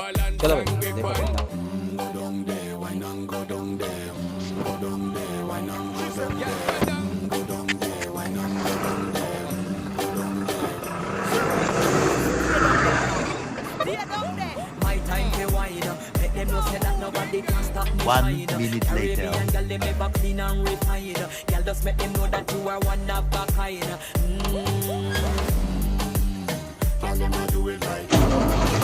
चलो भाई देखो कितना Go down there, why not go down there? Go down there, why not go down there? Go down there, why not go down there? Go down there. Stay down there. My time to wine up. Make them know say that nobody can stop me. 1 minute later. Caribbean girl, they make back clean and refined. Girl, just make them know that you are one of a kind. Girl, them a do it right.